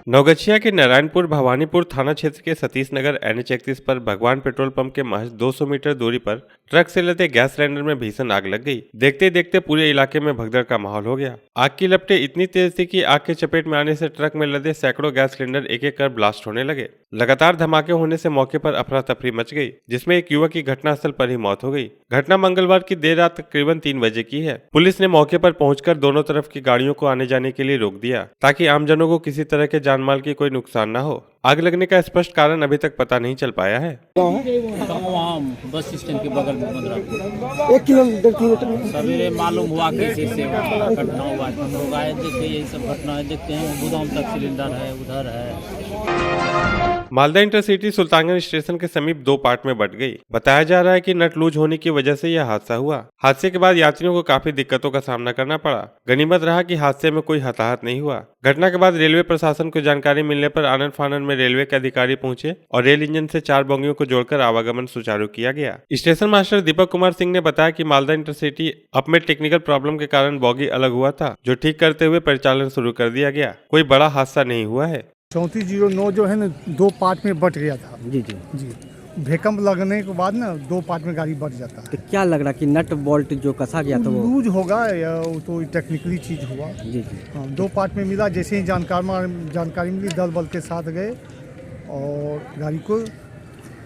नवगछिया के नारायणपुर भवानीपुर थाना क्षेत्र के सतीश नगर NH31 पर भगवान पेट्रोल पंप के महज 200 मीटर दूरी पर ट्रक से लदे गैस सिलेंडर में भीषण आग लग गई। देखते देखते पूरे इलाके में भगदड़ का माहौल हो गया। आग की लपटें इतनी तेज थी कि आग के चपेट में आने से ट्रक में लदे सैकड़ों गैस सिलेंडर एक एक कर ब्लास्ट होने लगे। लगातार धमाके होने से मौके पर अफरा तफरी मच गई, जिसमें एक युवक की घटनास्थल पर ही मौत हो गई। घटना मंगलवार की देर रात तकरीबन 3 बजे की है। पुलिस ने मौके पर पहुंचकर दोनों तरफ की गाड़ियों को आने जाने के लिए रोक दिया, ताकि आमजनों को किसी तरह के जानमाल की कोई नुकसान न हो। आग लगने का स्पष्ट कारण अभी तक पता नहीं चल पाया है। वहाँ बस स्टैंड के बगल में 1 किलोमीटर सवेरे मालूम हुआ कैसे से वहाँ घटना हुआ। हम लोग आए देखे यही सब घटना देखते हैं। गोदाम तक सिलेंडर है, उधर है। मालदा इंटरसिटी सुल्तानगंज स्टेशन के समीप 2 पार्ट में बंट गई। बताया जा रहा है कि नट लूज होने की वजह से यह हादसा हुआ। हादसे के बाद यात्रियों को काफी दिक्कतों का सामना करना पड़ा। गनीमत रहा कि हादसे में कोई हताहत नहीं हुआ। घटना के बाद रेलवे प्रशासन को जानकारी मिलने पर आनन फानन में रेलवे के अधिकारी पहुंचे और रेल इंजन से 4 बोगियों को जोड़कर आवागमन सुचारू किया गया। स्टेशन मास्टर दीपक कुमार सिंह ने बताया कि मालदा इंटरसिटी अप में टेक्निकल प्रॉब्लम के कारण बोगी अलग हुआ था, जो ठीक करते हुए परिचालन शुरू कर दिया गया। कोई बड़ा हादसा नहीं हुआ है। 3409 जो है ना 2 पार्ट में बट गया था। जी। भूकंप लगने के बाद ना 2 पार्ट में गाड़ी बट जाता है। तो क्या लग रहा कि नट बोल्ट जो कसा गया था वो लूज होगा या वो तो टेक्निकली चीज हुआ। जी। हाँ, 2 पार्ट में मिला। जैसे ही जानकारी मिली, दल बल के साथ गए और गाड़ी को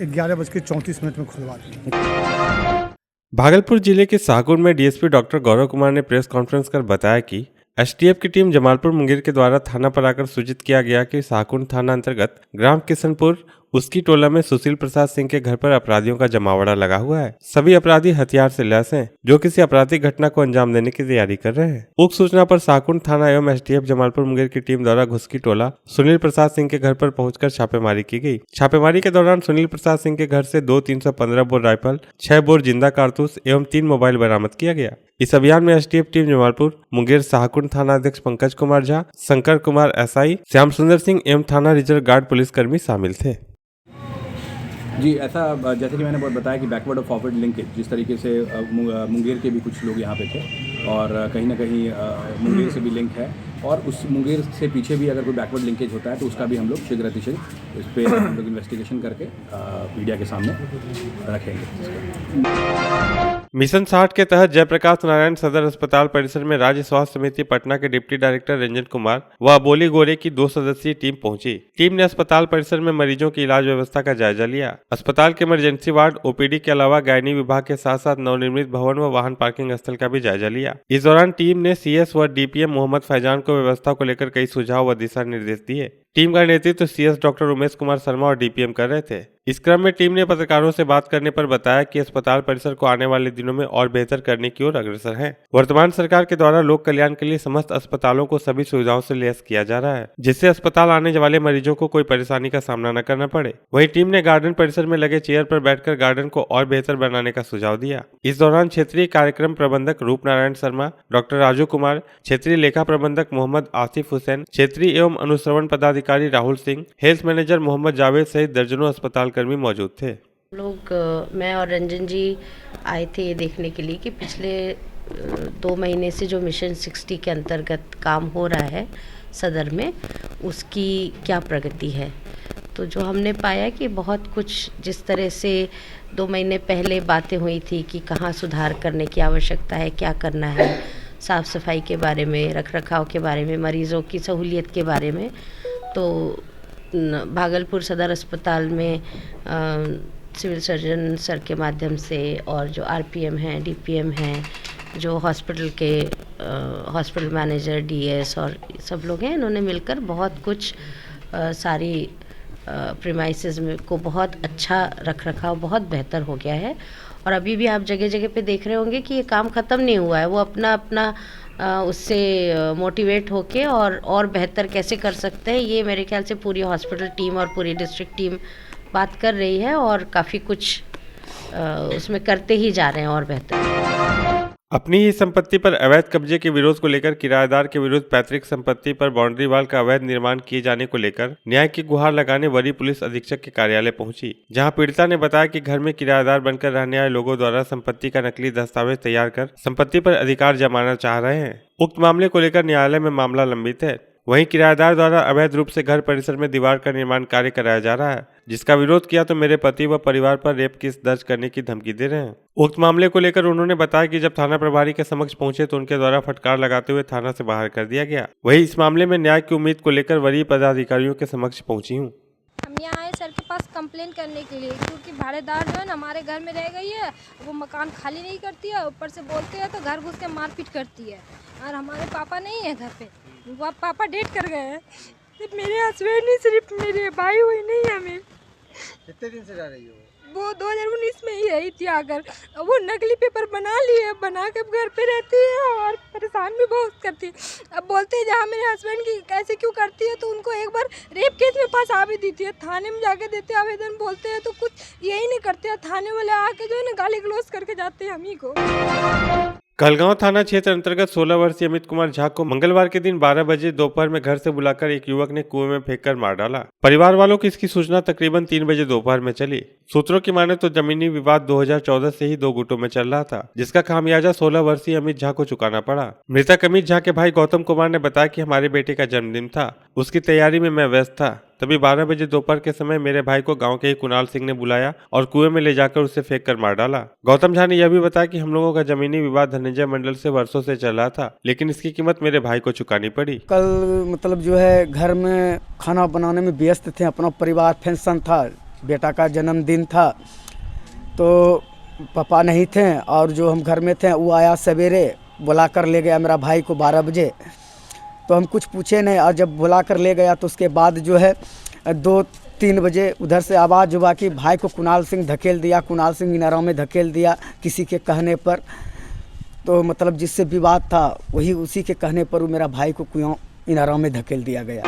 11:34 में खुलवा दिया। भागलपुर जिले के शाहपुर में डीएसपी डॉक्टर गौरव कुमार ने प्रेस कॉन्फ्रेंस कर बताया कि एसटीएफ की टीम जमालपुर मुंगेर के द्वारा थाना पर आकर सूचित किया गया कि शाहकुंड थाना अंतर्गत ग्राम किशनपुर उसकी टोला में सुशील प्रसाद सिंह के घर पर अपराधियों का जमावड़ा लगा हुआ है। सभी अपराधी हथियार से लैस हैं, जो किसी आपराधिक घटना को अंजाम देने की तैयारी कर रहे हैं। उक्त सूचना पर शाहकुंड थाना एवं एसटीएफ जमालपुर मुंगेर की टीम द्वारा घुसकी टोला सुनील प्रसाद सिंह के घर पर पहुंचकर छापेमारी की गई। छापेमारी के दौरान सुनील प्रसाद सिंह के घर से 2 315 बोर राइफल, 6 बोर जिंदा कारतूस एवं 3 मोबाइल बरामद किया गया। इस अभियान में एसटीएफ टीम जमालपुर मुंगेर शाहकुंड थाना अध्यक्ष पंकज कुमार झा, शंकर कुमार एसआई, श्याम सुंदर सिंह एवं थाना रिजर्व गार्ड पुलिसकर्मी शामिल थे। जी, ऐसा जैसे कि मैंने बहुत बताया कि बैकवर्ड और फॉरवर्ड लिंकेज, जिस तरीके से मुंगेर के भी कुछ लोग यहाँ पे थे और कहीं ना कहीं मुंगेर से भी लिंक है और उस मुंगेर से पीछे भी अगर कोई बैकवर्ड लिंकेज होता है तो उसका भी हम लोग शीघ्र अतिशीघ्र इस पर हम लोग इन्वेस्टिगेशन करके मीडिया के सामने रखेंगे। मिशन 60 के तहत जयप्रकाश नारायण सदर अस्पताल परिसर में राज्य स्वास्थ्य समिति पटना के डिप्टी डायरेक्टर रंजन कुमार व अबोली गोरे की 2 सदस्यीय टीम पहुंची। टीम ने अस्पताल परिसर में मरीजों की इलाज व्यवस्था का जायजा लिया। अस्पताल के इमरजेंसी वार्ड, ओपीडी के अलावा गायनी विभाग के साथ साथ नवनिर्मित भवन व वाहन पार्किंग स्थल का भी जायजा लिया। इस दौरान टीम ने सीएस व डीपीएम मोहम्मद फैजान को व्यवस्था को लेकर कई सुझाव व दिशा निर्देश दिए। टीम का नेतृत्व सीएस डॉक्टर उमेश कुमार शर्मा और डीपीएम कर रहे थे। इस क्रम में टीम ने पत्रकारों से बात करने पर बताया कि अस्पताल परिसर को आने वाले दिनों में और बेहतर करने की ओर अग्रसर है। वर्तमान सरकार के द्वारा लोक कल्याण के लिए समस्त अस्पतालों को सभी सुविधाओं से लैस किया जा रहा है, जिससे अस्पताल आने वाले मरीजों को कोई परेशानी का सामना न करना पड़े। वहीं टीम ने गार्डन परिसर में लगे चेयर पर बैठकर गार्डन को और बेहतर बनाने का सुझाव दिया। इस दौरान क्षेत्रीय कार्यक्रम प्रबंधक रूप नारायण शर्मा, डॉक्टर राजू कुमार, क्षेत्रीय लेखा प्रबंधक मोहम्मद आसिफ हुसैन, क्षेत्रीय एवं अनुश्रवण पदाधिकारी राहुल सिंह, हेल्थ मैनेजर मोहम्मद जावेद सहित दर्जनों अस्पताल कर्मी मौजूद थे। मैं और रंजन जी आए थे ये देखने के लिए कि पिछले 2 महीने से जो मिशन 60 के अंतर्गत काम हो रहा है सदर में, उसकी क्या प्रगति है। तो जो हमने पाया कि बहुत कुछ, जिस तरह से 2 महीने पहले बातें हुई थी कि कहाँ सुधार करने की आवश्यकता है, क्या करना है, साफ़ सफाई के बारे में, रखरखाव के बारे में, मरीज़ों की सहूलियत के बारे में, तो भागलपुर सदर अस्पताल में सिविल सर्जन सर के माध्यम से और जो आरपीएम हैं, डीपीएम हैं, जो हॉस्पिटल के हॉस्पिटल मैनेजर, डीएस और सब लोग हैं, इन्होंने मिलकर बहुत कुछ सारी प्रीमाइसेस में को बहुत अच्छा रखरखाव बहुत बेहतर हो गया है। और अभी भी आप जगह जगह पे देख रहे होंगे कि ये काम ख़त्म नहीं हुआ है। वो अपना अपना उससे मोटिवेट होके और बेहतर कैसे कर सकते हैं, ये मेरे ख्याल से पूरी हॉस्पिटल टीम और पूरी डिस्ट्रिक्ट टीम बात कर रही है और काफ़ी कुछ उसमें करते ही जा रहे हैं और बेहतर। अपनी ही संपत्ति पर अवैध कब्जे के विरोध को लेकर किराएदार के विरुद्ध पैतृक संपत्ति पर बाउंड्री वाल का अवैध निर्माण किए जाने को लेकर न्याय की गुहार लगाने वरीय पुलिस अधीक्षक के कार्यालय पहुंची, जहां पीड़िता ने बताया कि घर में किराएदार बनकर रहने आए लोगों द्वारा संपत्ति का नकली दस्तावेज तैयार कर संपत्ति पर अधिकार जमाना चाह रहे हैं। उक्त मामले को लेकर न्यायालय में मामला लंबित है। वहीं किराएदार द्वारा अवैध रूप से घर परिसर में दीवार का निर्माण कार्य कराया जा रहा है, जिसका विरोध किया तो मेरे पति व परिवार पर रेप केस दर्ज करने की धमकी दे रहे हैं। उक्त मामले को लेकर उन्होंने बताया कि जब थाना प्रभारी के समक्ष पहुंचे तो उनके द्वारा फटकार लगाते हुए थाना से बाहर कर दिया गया। वहीं इस मामले में न्याय की उम्मीद को लेकर वरीय पदाधिकारियों के समक्ष पहुंची हूँ। हम यहाँ आए सर के पास कंप्लेन करने के लिए, क्योंकि भाड़ेदार जो है ना हमारे घर में रह गई है, वो मकान खाली नहीं करती है, ऊपर से बोलते हैं तो घर घुस के मारपीट करती है। और हमारे पापा नहीं है घर पे, वो पापा डेट कर गए हैं। सिर्फ मेरे हस्बैंड नहीं, सिर्फ मेरे भाई हुई नहीं है। हमें कितने दिन से रह रही हो? वो 2019 में ही आई थी आकर। वो नकली पेपर बना लिए, बना के घर पे रहती है और परेशान भी बहुत करती है। अब बोलते हैं जहाँ मेरे हस्बैंड की कैसे क्यों करती है, तो उनको एक बार रेप केस में फंसा भी दी थी। थाने में जाके देते आवेदन, बोलते हैं तो कुछ यही नहीं करते हैं। थाने वाले आके जो है ना गाली गलौज करके जाते हैं हम ही को। कहलगांव थाना क्षेत्र अंतर्गत 16 वर्षीय अमित कुमार झा को मंगलवार के दिन 12 बजे दोपहर में घर से बुलाकर एक युवक ने कुएं में फेंककर मार डाला। परिवार वालों की इसकी सूचना तकरीबन 3 बजे दोपहर में चली। सूत्रों की माने तो जमीनी विवाद 2014 से ही 2 गुटों में चल रहा था, जिसका खामियाजा 16 वर्षीय अमित झा को चुकाना पड़ा। मृतक अमित झा के भाई गौतम कुमार ने बताया कि हमारे बेटे का जन्मदिन था, उसकी तैयारी में मैं व्यस्त था। तभी 12 बजे दोपहर के समय मेरे भाई को गांव के ही कुणाल सिंह ने बुलाया और कुएं में ले जाकर उसे फेंककर मार डाला। गौतम झा ने यह भी बताया कि हम लोगों का जमीनी विवाद धनंजय मंडल से वर्षों से चल रहा था, लेकिन इसकी कीमत मेरे भाई को चुकानी पड़ी। कल मतलब जो है घर में खाना बनाने में व्यस्त थे, अपना परिवार फंक्शन था, बेटा का जन्मदिन था, तो पापा नहीं थे और जो हम घर में थे वो आया सवेरे, बुला कर ले गया मेरा भाई को 12 बजे। तो हम कुछ पूछे नहीं, और जब बुला कर ले गया तो उसके बाद जो है 2-3 बजे उधर से आवाज़ हुआ कि भाई को कुणाल सिंह धकेल दिया, कुणाल सिंह इनारों में धकेल दिया किसी के कहने पर। तो मतलब जिससे विवाद था वही उसी के कहने पर वो मेरा भाई को कुएं इनारों में धकेल दिया गया।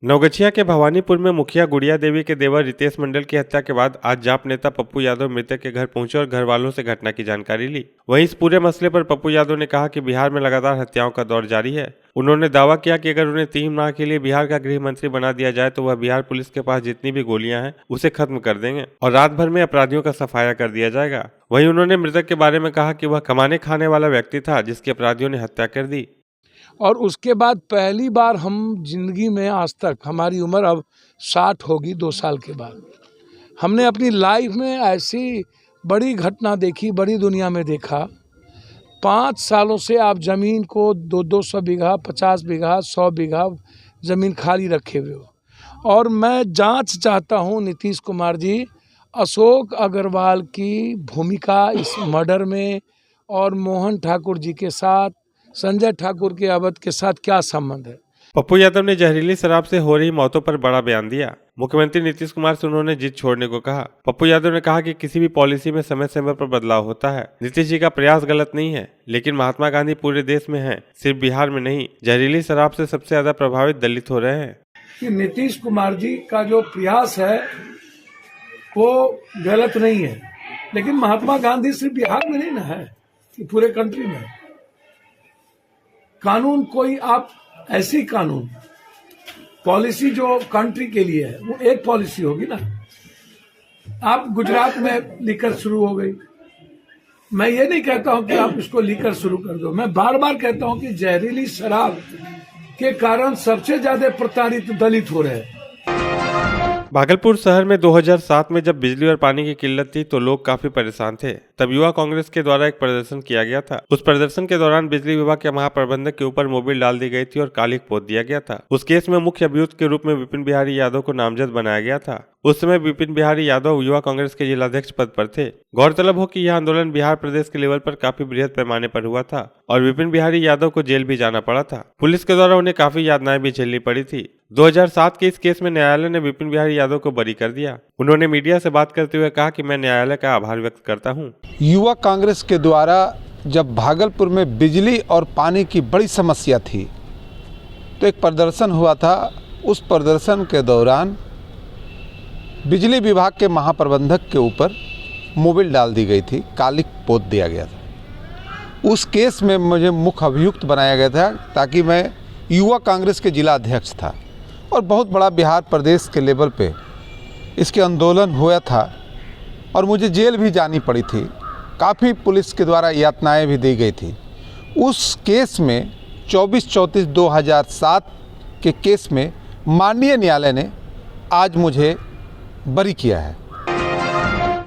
नवगछिया के भवानीपुर में मुखिया गुड़िया देवी के देवर रितेश मंडल की हत्या के बाद आज जाप नेता पप्पू यादव मृतक के घर पहुंचे और घर वालों से घटना की जानकारी ली। वहीं इस पूरे मसले पर पप्पू यादव ने कहा कि बिहार में लगातार हत्याओं का दौर जारी है। उन्होंने दावा किया कि अगर उन्हें 3 माह के लिए बिहार का गृह मंत्री बना दिया जाए तो वह बिहार पुलिस के पास जितनी भी गोलियां हैं उसे खत्म कर देंगे और रात भर में अपराधियों का सफाया कर दिया जाएगा। वहीं उन्होंने मृतक के बारे में कहा कि वह कमाने खाने वाला व्यक्ति था जिसकी अपराधियों ने हत्या कर दी। और उसके बाद पहली बार हम जिंदगी में आज तक, हमारी उम्र अब 60 होगी 2 साल के बाद, हमने अपनी लाइफ में ऐसी बड़ी घटना देखी, बड़ी दुनिया में देखा। 5 सालों से आप ज़मीन को 200 बीघा, 50 बीघा, 100 बीघा ज़मीन खाली रखे हुए हो। और मैं जांच चाहता हूं नीतीश कुमार जी, अशोक अग्रवाल की भूमिका इस मर्डर में और मोहन ठाकुर जी के साथ, संजय ठाकुर के अवध के साथ क्या संबंध है। पप्पू यादव ने जहरीली शराब से हो रही मौतों पर बड़ा बयान दिया। मुख्यमंत्री नीतीश कुमार से उन्होंने जिद छोड़ने को कहा। पप्पू यादव ने कहा कि किसी भी पॉलिसी में समय समय पर बदलाव होता है। नीतीश जी का प्रयास गलत नहीं है, लेकिन महात्मा गांधी पूरे देश में हैं, सिर्फ बिहार में नहीं। जहरीली शराब से सबसे ज्यादा प्रभावित दलित हो रहे हैं। कि नीतीश कुमार जी का जो प्रयास है वो गलत नहीं है, लेकिन महात्मा गांधी सिर्फ बिहार में नहीं ना है, पूरे कंट्री में। कानून कोई आप ऐसी कानून पॉलिसी जो कंट्री के लिए है वो एक पॉलिसी होगी ना। आप गुजरात में लीकर शुरू हो गई, मैं ये नहीं कहता हूं कि आप इसको लीकर शुरू कर दो। मैं बार बार कहता हूं कि जहरीली शराब के कारण सबसे ज्यादा प्रताड़ित दलित हो रहे हैं। भागलपुर शहर में 2007 में जब बिजली और पानी की किल्लत थी तो लोग काफी परेशान थे। तब युवा कांग्रेस के द्वारा एक प्रदर्शन किया गया था। उस प्रदर्शन के दौरान बिजली विभाग के महाप्रबंधक के ऊपर मोबिल डाल दी गई थी और कालिख पोत दिया गया था। उस केस में मुख्य अभियुक्त के रूप में विपिन बिहारी यादव को नामजद बनाया गया था। उस समय विपिन बिहारी यादव युवा कांग्रेस के जिलाध्यक्ष पद पर थे। गौरतलब हो कि यह आंदोलन बिहार प्रदेश के लेवल पर काफी बृहद पैमाने पर हुआ था और विपिन बिहारी यादव को जेल भी जाना पड़ा था। पुलिस के द्वारा उन्हें काफी यातनाएं भी झेलनी पड़ी थी। 2007 के इस केस में न्यायालय ने विपिन बिहारी यादव को बरी कर दिया। उन्होंने मीडिया से बात करते हुए कहा कि मैं न्यायालय का आभार व्यक्त करता हूं। युवा कांग्रेस के द्वारा जब भागलपुर में बिजली और पानी की बड़ी समस्या थी तो एक प्रदर्शन हुआ था। उस प्रदर्शन के दौरान बिजली विभाग के महाप्रबंधक के ऊपर मोबिल डाल दी गई थी, कालिख पोत दिया गया था। उस केस में मुझे मुख्य अभियुक्त बनाया गया था ताकि मैं युवा कांग्रेस के जिला अध्यक्ष था और बहुत बड़ा बिहार प्रदेश के लेवल पे इसके आंदोलन हुआ था और मुझे जेल भी जानी पड़ी थी। काफ़ी पुलिस के द्वारा यातनाएं भी दी गई थी। उस केस में 24/34/2007 के केस में माननीय न्यायालय ने आज मुझे बरी किया है।